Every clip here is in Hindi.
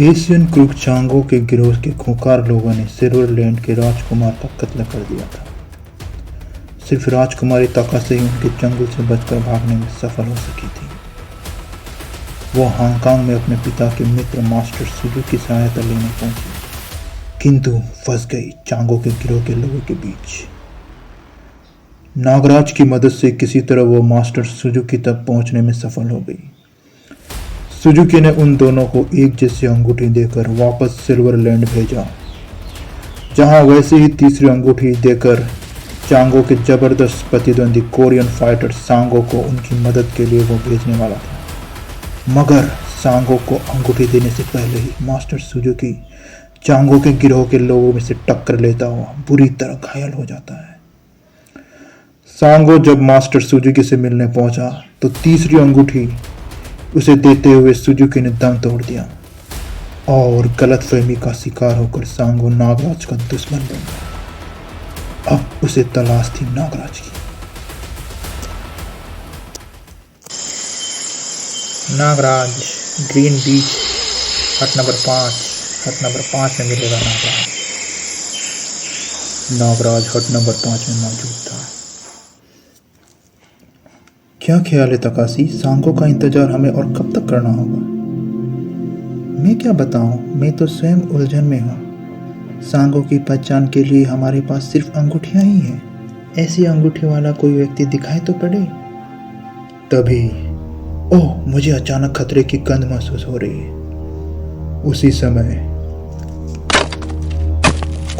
एशियन क्रूक चांगो के गिरोह के खूंखार लोगों ने सिल्वरलैंड के राजकुमार का कत्ल कर दिया था। सिर्फ राजकुमारी ताकाशी ही उनके चंगुल से बचकर भागने में सफल हो सकी थी। वो हांगकांग में अपने पिता के मित्र मास्टर सुजू की सहायता लेने पहुंची, किंतु फंस गई चांगो के गिरोह के लोगों के बीच। नागराज की मदद से किसी तरह वो मास्टर सुजुकी तक पहुंचने में सफल हो गई। सुजुकी ने उन दोनों को एक जैसी अंगूठी देकर वापस सिल्वरलैंड भेजा, जहां वैसे ही तीसरी अंगूठी देकर चांगो के जबरदस्त प्रतिद्वंदी कोरियन फाइटर सांगो को उनकी मदद के लिए वो भेजने वाला था। मगर सांगो को अंगूठी देने से पहले ही मास्टर सुजुकी चांगो के गिरोह के लोगों में से टक्कर लेता हुआ बुरी तरह घायल हो जाता है। सांगो जब मास्टर सुजुकी से मिलने पहुंचा तो तीसरी अंगूठी उसे देते हुए सुजुकी ने दम तोड़ दिया और गलतफहमी का शिकार होकर सांगो नागराज का दुश्मन बन गया। अब उसे तलाश थी नागराज की। नागराज ग्रीन बीच हट नंबर 5 में मिलेगा। नागराज हट नंबर 5 में मौजूद था। क्या ख्याल है तकाशी, सांगो का इंतजार हमें और कब तक करना होगा? मैं क्या बताऊं, मैं तो स्वयं उलझन में हूँ। सांगो की पहचान के लिए हमारे पास सिर्फ अंगूठियां ही हैं। ऐसी अंगूठी वाला कोई व्यक्ति दिखाई तो पड़े। तभी ओह, मुझे अचानक खतरे की गंध महसूस हो रही है। उसी समय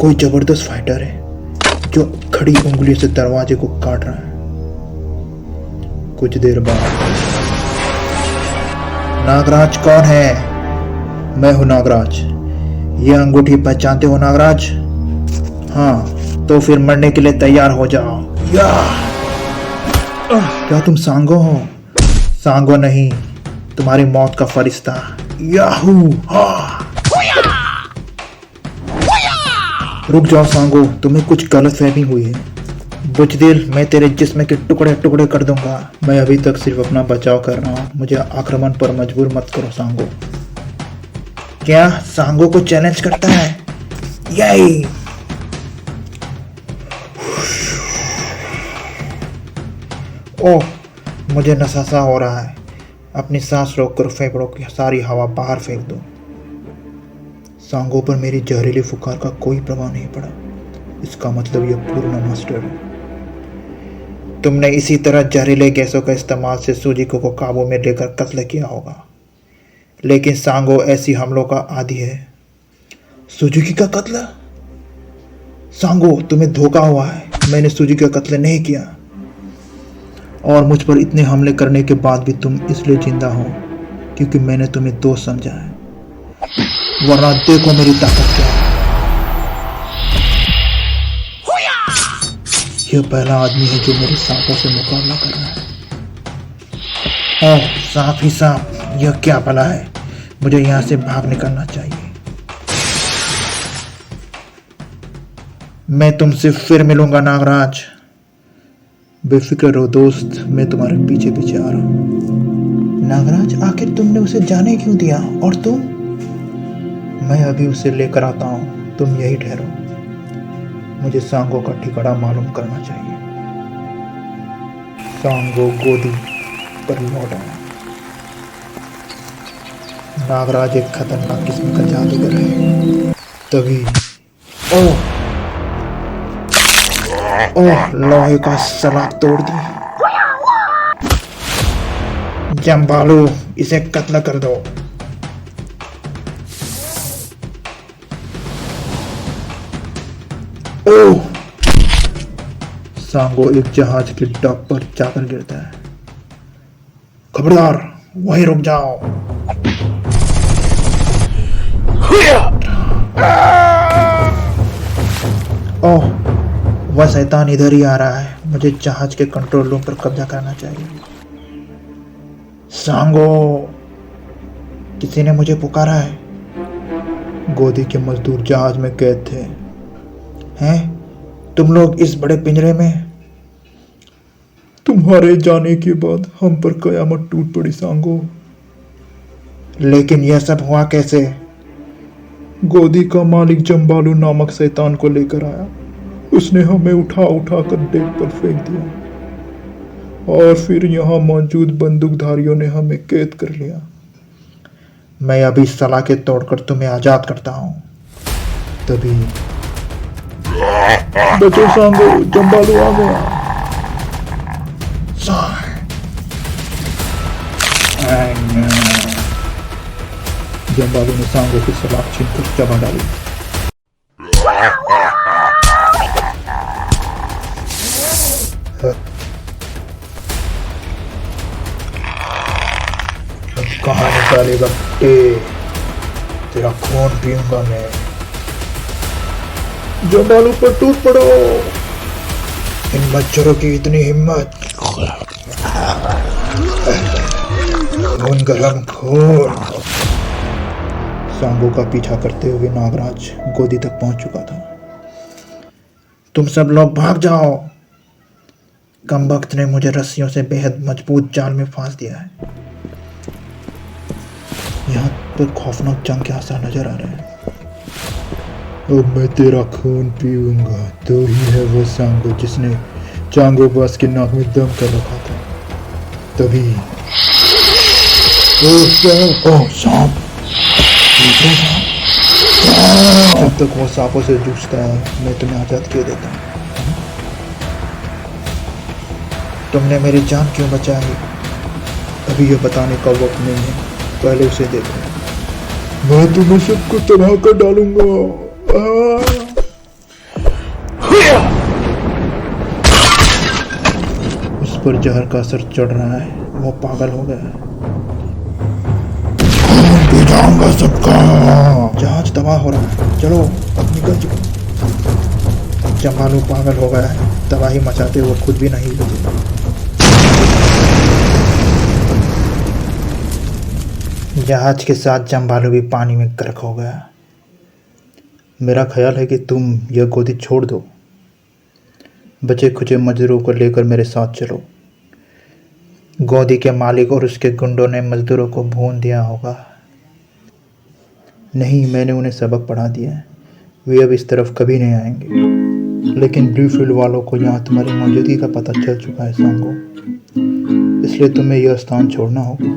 कोई जबरदस्त फाइटर है जो खड़ी उंगलियों से दरवाजे को काट रहा है। कुछ देर बाद, नागराज कौन है? मैं हूं नागराज। ये अंगूठी पहचानते हो नागराज? हाँ, तो फिर मरने के लिए तैयार हो जाओ। या क्या तुम सांगो हो? सांगो नहीं, तुम्हारी मौत का फरिश्ता। याहू! रुक जाओ सांगो, तुम्हें कुछ गलतफहमी हुई है। बुजदिल, मैं तेरे जिस्म के टुकड़े टुकड़े कर दूंगा। मैं अभी तक सिर्फ अपना बचाव कर रहा हूँ, मुझे आक्रमण पर मजबूर मत करो सांगो। क्या सांगो को चैलेंज करता है? यही ओह, मुझे नशा हो रहा है। अपनी सांस रोककर फेफड़ों की सारी हवा बाहर फेंक दो। सांगो पर मेरी जहरीली फुकार का कोई प्रभाव नहीं पड़ा। इसका मतलब यह पूर्ण मास्टर है। तुमने इसी तरह जहरीले गैसों का इस्तेमाल से सुजुकी को काबू में लेकर कत्ल किया होगा, लेकिन सांगो ऐसी हमलों का आदी है। सुजुकी का कत्ल? सांगो, तुम्हें धोखा हुआ है। मैंने सुजुकी का कत्ल नहीं किया, और मुझ पर इतने हमले करने के बाद भी तुम इसलिए जिंदा हो क्योंकि मैंने तुम्हें दोस्त समझा है। वरना देखो मेरी ताकत क्या है। यह पहला आदमी है जो मेरे सांपों से मुकाबला कर रहा है। ओह, सांप ही सांप, यह क्या भला है? मुझे यहां से भाग निकलना चाहिए। मैं तुमसे फिर मिलूंगा नागराज। बेफिक्र रहो दोस्त, मैं तुम्हारे पीछे पीछे आ रहा हूं। नागराज, आखिर तुमने उसे जाने क्यों दिया? और तुम? मैं अभी उसे लेकर आता हूं, तुम यही ठहरो। मुझे सांगो का ठिकाना मालूम करना चाहिए। सांगो गोदी पर लौट आया। नागराज एक खतरनाक किस्म का जादूगर है। तभी ओह, लोहे का सलाख तोड़ दी। जंबालू, इसे कत्ल कर दो। ओह! सांगो एक जहाज के डॉक पर जाकर गिरता है। खबरदार, वहीं रुक जाओ। ओह, वह शैतान इधर ही आ रहा है। मुझे जहाज के कंट्रोल रूम पर कब्जा करना चाहिए। सांगो, किसी ने मुझे पुकारा है। गोदी के मजदूर जहाज में कैद थे। हैं? तुम लोग इस बड़े पिंजरे में? तुम्हारे जाने के बाद हम पर कयामत टूट पड़ी सांगो। लेकिन यह सब हुआ कैसे? गोदी का मालिक जम्बालू नामक शैतान को लेकर आया। उसने हमें उठा उठा कर डेक पर फेंक दिया और फिर यहाँ मौजूद बंदूकधारियों ने हमें कैद कर लिया। मैं अभी सलाखें तोड़कर तुम्हें आजाद करता हूँ। तभी बचो सांगो, जम्बालू आ गया। जम्बालू ने सांगो की सलाख छीनकर चबा डाली। कहाँ निकालेगा बेटे, तेरा खून पीऊंगा मैं। जम्बालू पर टूट पड़ो। इन मच्छरों की इतनी हिम्मत। खून गरम खून। सांगो का पीछा करते हुए नागराज गोदी तक पहुंच चुका था। तुम सब लोग भाग जाओ। कमबख्त ने मुझे रस्सियों से बेहद मजबूत जाल में फांस दिया है। यहाँ पर खौफनाक जंग के आसार नजर आ रहे हैं। अब मैं तेरा खून पीऊंगा। तो ही है वो सांगो जिसने चांगो बस के नाक में दम कर रखा था। तभी सांप। जब तक वो सांपों से जूझता है मैं तुम्हें आजाद क्यों देता हूँ। तुमने मेरी जान क्यों बचाई? अभी ये बताने का वक्त नहीं है, पहले उसे देखो। मैं तुम्हें सबको तबाह कर डालूंगा। उस पर जहर का असर चढ़ रहा है, वो पागल हो गया है। जाऊंगा सबका। जहाज तबाह हो रहा है, चलो अब निकल चुके। जम्बालू पागल हो गया है, तबाही मचाते हुए खुद भी नहीं बचे। जहाज के साथ जम्बालू भी पानी में गर्क हो गया। मेरा ख्याल है कि तुम यह गोदी छोड़ दो। बचे खुचे मजदूरों को लेकर मेरे साथ चलो। गोदी के मालिक और उसके गुंडों ने मजदूरों को भून दिया होगा। नहीं, मैंने उन्हें सबक पढ़ा दिया है। वे अब इस तरफ कभी नहीं आएंगे। लेकिन ब्लूफील्ड वालों को यहाँ तुम्हारी मौजूदगी का पता चल चुका है सांगो, इसलिए तुम्हें यह स्थान छोड़ना होगा।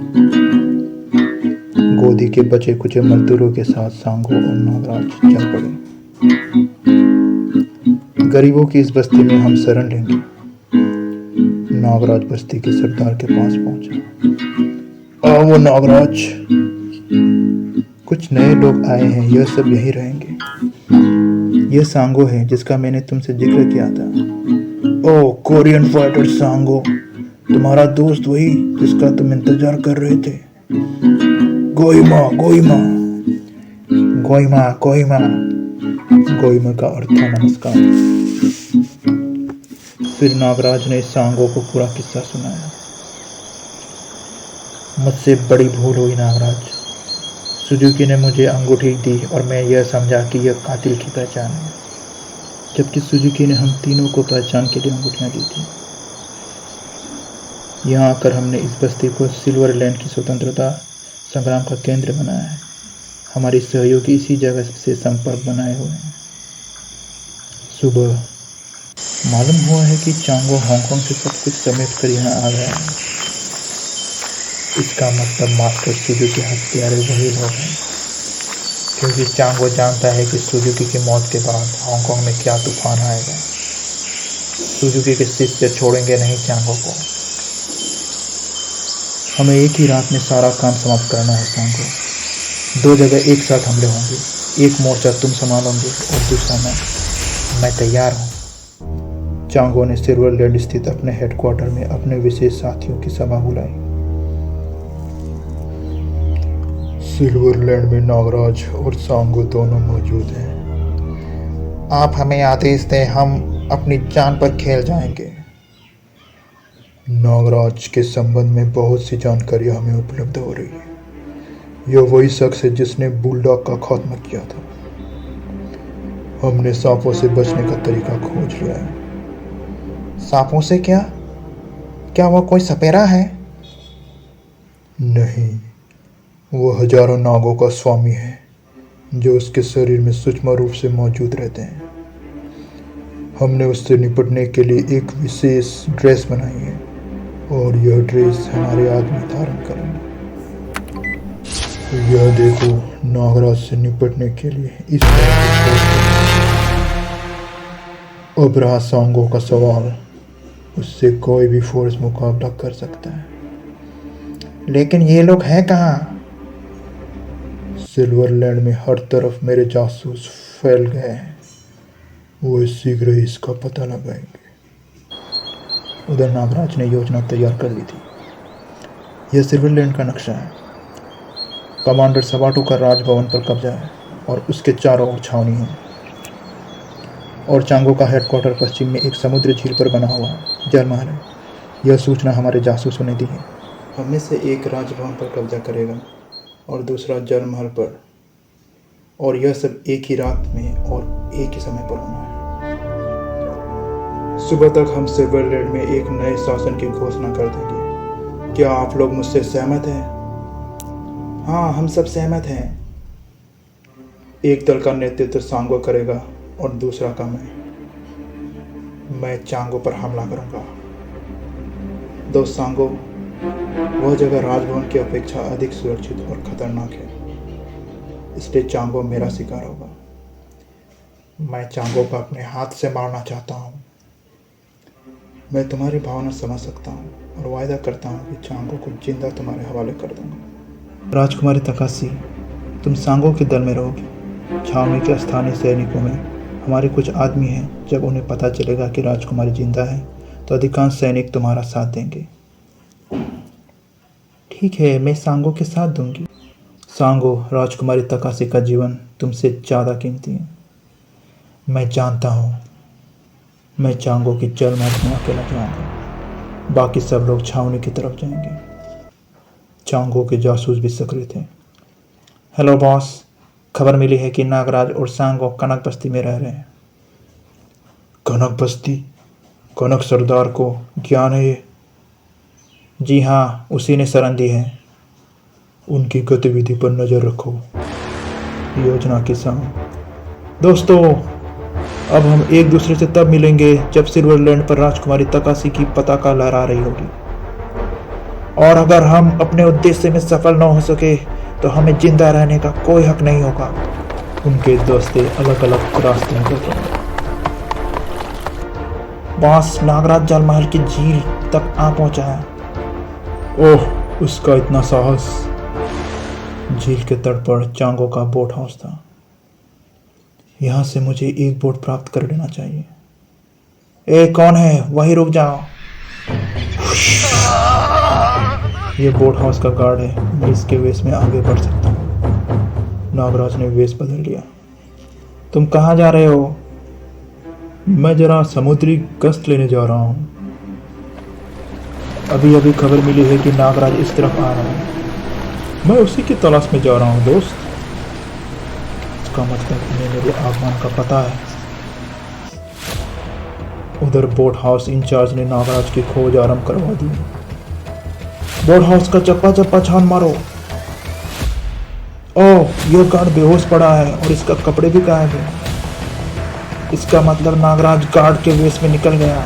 गोदी के बचे कुचे मजदूरों के साथ सांगो और नागराज चल पड़े। गरीबों की इस बस्ती में हम शरण लेंगे। नागराज बस्ती के सरदार के पास पहुंचा। आओ नागराज, कुछ नए लोग आए हैं, यह सब यहीं रहेंगे। यह सांगो है जिसका मैंने तुमसे जिक्र किया था। ओह कोरियन फाइटर सांगो, तुम्हारा दोस्त वही जिसका तुम इंतजार कर रहे थे। गोइमा गोइमा गोइमा गोइमा गोइमा का अर्थ था नमस्कार। फिर नागराज ने सांगो को पूरा किस्सा सुनाया। मुझसे बड़ी भूल हुई नागराज। सुजुकी ने मुझे अंगूठी दी और मैं यह समझा कि यह कातिल की पहचान है, जबकि सुजुकी ने हम तीनों को पहचान के लिए अंगूठियां दी थी। यहाँ आकर हमने इस बस्ती को सिल्वर लैंड की स्वतंत्रता संग्राम का केंद्र बनाया है। हमारी सहयोगी इसी जगह से संपर्क बनाए हुए हैं। सुबह मालूम हुआ है कि चांगो हांगकांग से सब कुछ समेट कर यहाँ आ गया है। इसका मतलब मास्टर सुजुकी हत्यारे वही लोग हैं, क्योंकि चांगो जानता है कि सुजुकी की मौत के बाद हांगकांग में क्या तूफान आएगा। सुजुकी के शिष्य छोड़ेंगे नहीं चांगो को। हमें एक ही रात में सारा काम समाप्त करना है सांगो। 2 जगह एक साथ हमले होंगे। एक मोर्चा तुम संभालोगे और दूसरा मैं तैयार हूँ। चांगो ने सिल्वर लैंड स्थित अपने हेडक्वार्टर में अपने विशेष साथियों की सभा बुलाई। सिल्वर लैंड में नागराज और सांगो दोनों मौजूद हैं। आप हमें आदेश दें, हम अपनी जान पर खेल जाएंगे। नागराज के संबंध में बहुत सी जानकारी हमें उपलब्ध हो रही है। यह वही शख्स है जिसने बुलडॉग का खात्मा किया था। हमने सांपों से बचने का तरीका खोज लिया है। सांपों से क्या? क्या वह कोई सपेरा है? नहीं, वो हजारों नागों का स्वामी है। जो उसके शरीर में सूक्ष्म रूप से मौजूद रहते हैं। हमने उससे निपटने के लिए एक विशेष ड्रेस बनाई है और यह ड्रेस हमारे आदमी धारण करेंगे। यह देखो, नागराज से निपटने के लिए इस तरह की फोर्स है। अब रहा सांगो का सवाल, उससे कोई भी फोर्स मुकाबला कर सकता है। लेकिन ये लोग हैं कहाँ? सिल्वरलैंड में हर तरफ मेरे जासूस फैल गए हैं, वो शीघ्र ही इसका पता लगाएंगे। उधर नागराज ने योजना तैयार कर ली थी। यह सिल्वरलैंड का नक्शा है। कमांडर सवाटो का राजभवन पर कब्जा है और उसके चारों ओर छावनी है। और चांगो का हेडक्वार्टर पश्चिम में एक समुद्री झील पर बना हुआ जलमहल है। यह सूचना हमारे जासूसों ने दी है। हम में से एक राजभवन पर कब्जा करेगा और दूसरा जलमहल पर, और यह सब एक ही रात में और एक ही समय पर होना है। सुबह तक हम सिल्वरलैंड में एक नए शासन की घोषणा कर देंगे। क्या आप लोग मुझसे सहमत हैं? हाँ, हम सब सहमत हैं। एक दल का नेतृत्व सांगो करेगा और दूसरा का मैं चांगो पर हमला करूंगा। दोस्त सांगो, वह जगह राजभवन की अपेक्षा अधिक सुरक्षित और खतरनाक है, इसलिए चांगो मेरा शिकार होगा। मैं चांगो को अपने हाथ से मारना चाहता हूँ। मैं तुम्हारी भावना समझ सकता हूँ और वायदा करता हूँ कि चांगो को जिंदा तुम्हारे हवाले कर दूंगा। राजकुमारी तकाशी, तुम सांगो के दल में रहोगे। छावनी के स्थानीय सैनिकों में हमारे कुछ आदमी हैं। जब उन्हें पता चलेगा कि राजकुमारी जिंदा है तो अधिकांश सैनिक तुम्हारा साथ देंगे। ठीक है, मैं सांगो के साथ दूंगी। सांगो, राजकुमारी तकाशी का जीवन तुमसे ज़्यादा कीमती है। मैं जानता हूँ। मैं चांगो की जलमहल में अकेला जाऊंगा। बाकी सब लोग छावनी की तरफ जाएंगे। चांगो के जासूस भी सक्रिय थे। हेलो बॉस, खबर मिली है कि नागराज और सांगो कनक बस्ती में रह रहे हैं। कनक बस्ती? कनक सरदार को ज्ञान है ये? जी हाँ, उसी ने शरण दी है। उनकी गतिविधि पर नजर रखो। योजना के संग। दोस्तों, अब हम एक दूसरे से तब मिलेंगे जब सिल्वरलैंड पर राजकुमारी तकाशी की पताका लहरा रही होगी। और अगर हम अपने उद्देश्य में सफल न हो सके तो हमें जिंदा रहने का कोई हक नहीं होगा। उनके दोस्ते अलग अलग रास्ते निकल गए। बॉस, नागराज जलमहल की झील तक आ पहुंचा है। ओह, उसका इतना साहस। झील के तट पर चांगो का बोट हाउस था। यहाँ से मुझे एक बोट प्राप्त कर लेना चाहिए। ए, कौन है? वहीं रुक जाओ। ये बोट हाउस का गार्ड है। मैं इसके वेश में आगे बढ़ सकता हूँ। नागराज ने वेश बदल लिया। तुम कहाँ जा रहे हो? मैं जरा समुद्री गश्त लेने जा रहा हूँ। अभी अभी खबर मिली है कि नागराज इस तरफ आ रहा है। मैं उसी की तलाश में जा रहा हूँ दोस्त। इसका मतलब उन्हें मेरे आगमन का पता है। उधर बोट हाउस इंचार्ज ने नागराज की खोज आरंभ करवा दी। बोट हाउस का चप्पा चप्पा छान मारो। ओह, यह गार्ड बेहोश पड़ा है और इसका कपड़े भी गायब है। इसका मतलब नागराज गार्ड के वेश में निकल गया।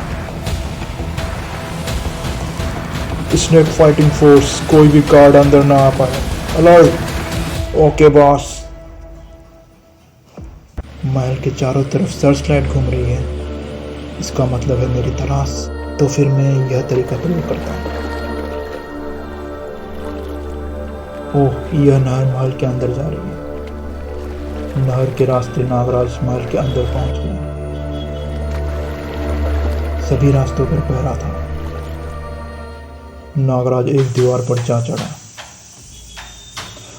स्नेक फाइटिंग फोर्स, कोई भी गार्ड अंदर ना आ पाए। अलर्ट। Okay boss. महल के चारों तरफ सर्च लाइट घूम रही है। इसका मतलब है मेरी तलाश। तो फिर मैं यह तरीका प्रयोग करता हूँ। ओह, यह नहर महल के अंदर जा रही है। नहर के रास्ते नागराज महल के अंदर पहुंच गए। सभी रास्तों पर पहरा था। नागराज एक दीवार पर जा चढ़ा।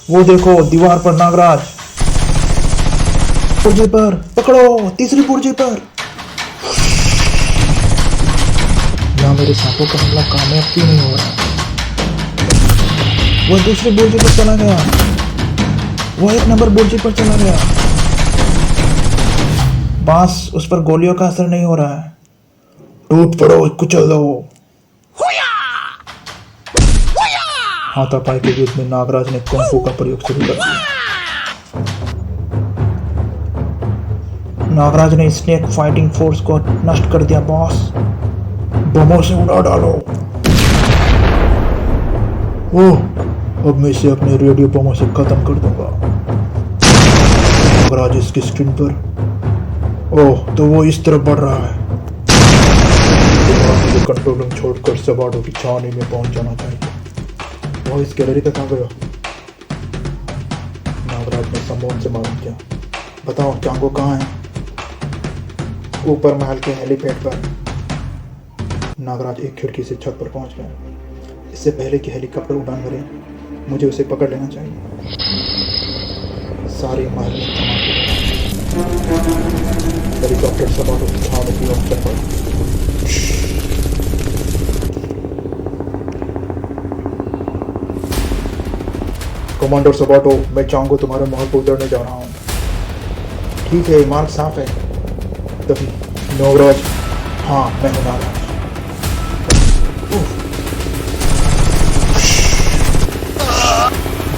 वो देखो, दीवार पर नागराज। पुर्जे पर पकड़ो, तीसरी पुर्जे पर। यहाँ मेरे सांपों का हमला कामयाब क्यों नहीं हो रहा? वह दूसरी बुर्जी पर चला गया। वह 1 नंबर बुर्जी पर चला गया। बांस, उस पर गोलियों का असर नहीं हो रहा है। टूट पड़ो, कुचल दो। हाथापाई के युद्ध में नागराज ने कुंफू का प्रयोग शुरू कर दिया। नागराज ने स्नेक फाइटिंग फोर्स को नष्ट कर दिया बॉस। बमों से उड़ा डालो। ओह, अब मैं इसे अपने रेडियो बमों से खत्म कर दूंगा। नागराज इसकी स्क्रीन पर। ओह, तो वो इस तरफ बढ़ रहा है। मुझे कंट्रोल रूम छोड़कर सबाटो की छावनी में पहुंच जाना चाहिए। वो इस गैलरी तक आ गया। नागराज ने समोन से मालूम किया। बताओ चांगो कहाँ है? ऊपर महल के हेलीपैड पर। नागराज एक खिड़की से छत पर पहुंच गया। इससे पहले कि हेलीकॉप्टर उड़ान भरे, मुझे उसे पकड़ लेना चाहिए। सारे महल में धमाके। हेलीकॉप्टर सबाटो की छावनी की ओर चल पड़ा। कमांडर सबाटो, मैं चांगो तुम्हारे महल पर उतरने जा रहा हूँ। ठीक है, मार्ग साफ है। तभी नागराज। हाँ, मैं हूँ नागराज।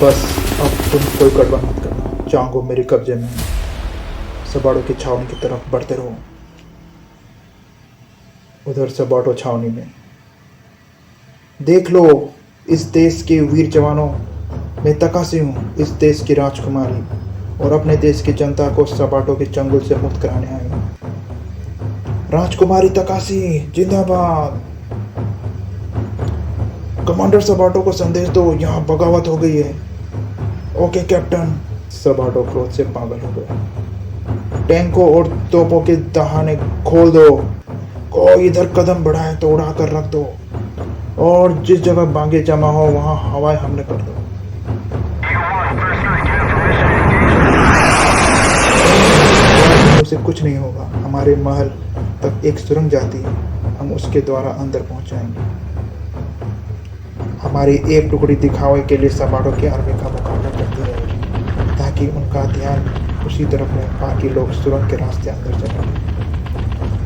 बस अब तुम कोई गड़बड़ मत करना। चांगो मेरे कब्जे में है। सबाटो की छावनी की तरफ बढ़ते रहो। उधर सबाटो छावनी में। देख लो, इस देश के वीर जवानों, मैं तकाशी हूँ, इस देश की राजकुमारी, और अपने देश की जनता को सबाटो के चंगुल से मुक्त कराने आई हूँ। राजकुमारी तकाशी जिंदाबाद। कमांडर सबाटो को संदेश दो, यहाँ बगावत हो गई है। Okay captain. सबाटो क्रोध से पागल हो गया। टैंकों और तोपों के दहाने खोल दो। कोई इधर कदम बढ़ाए तो उड़ा कर रख दो, और जिस जगह बांगे जमा हो वहां हवाई हमले कर दो। उसे कुछ नहीं होगा। हमारे महल तक एक सुरंग जाती है, हम उसके द्वारा अंदर पहुंच जाएंगे। हमारी एक टुकड़ी दिखावे के लिए सबाटो की आर्मी का मुकाबला करती रहेगी, ताकि उनका ध्यान उसी तरफ हो। बाकी लोग सुरंग के रास्ते अंदर चलेंगे।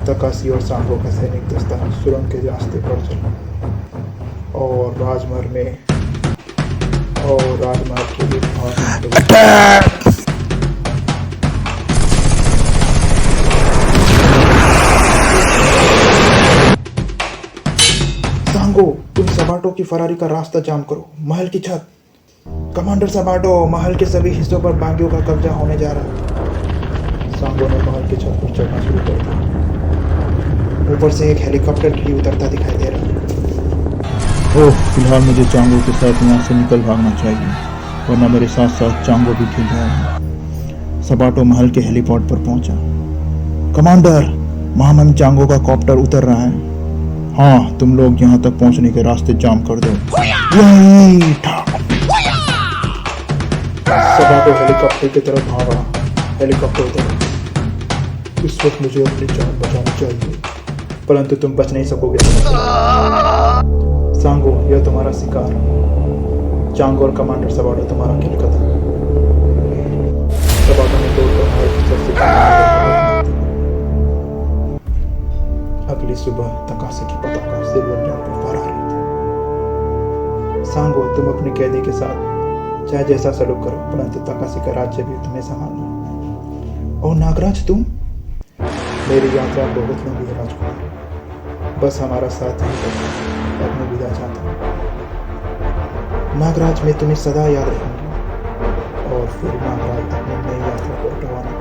तकाशी और सांगो का सैनिक दस्ता सुरंग के रास्ते पर चला, और राजमहल के लिए सांगो, तुम सबाटो की फरारी का रास्ता जाम करो। महल की छत। कमांडर सबाटो, महल के सभी हिस्सों पर बागियों का कब्जा होने जा रहा है। सांगो ने महल की छत पर चढ़ना शुरू कर दिया। ऊपर से एक हेलीकॉप्टर भी उतरता दिखाई दे रहा है। ओह, फिलहाल मुझे चांगो के साथ यहाँ से निकल भागना चाहिए, वरना मेरे साथ साथ चांगो भी गिर जाएगा। सबाटो महल के हेलीपॉड पर पहुंचा। कमांडर, महामहिम चांगो का कॉप्टर उतर रहा है। हाँ, तुम लोग यहाँ तक पहुँचने के रास्ते जाम कर दो। सबाटो हेलीकॉप्टर की तरफ भागा। हेलीकॉप्टर उतरा। इस वक्त मुझे अपनी जान बचानी चाहिए, परंतु तुम बच नहीं सकोगे। सांगो, यह तुम्हारा शिकार। चांगो और कमांडर सबाटो तुम्हारा किल कदम। सबाटो ने दौड़कर महल की छत से अगली सुबह तकाशी की पताका सिल्वर लैंड पर फहरा रही थी। सांगो, तुम अपने कैदी के साथ चाहे जैसा सलूक करो, परंतु तकाशी का राज्य भी तुम्हें संभालना। और नागराज, तुम? मेरी यात्रा बहुत लंबी है राजकुमार, बस हमारा साथ ही करना। अब मैं विदा चाहता हूँ। नागराज, मैं तुम्हें सदा याद रखूंगी। और फिर नागराज अपनी नई यात्रा को रवाना।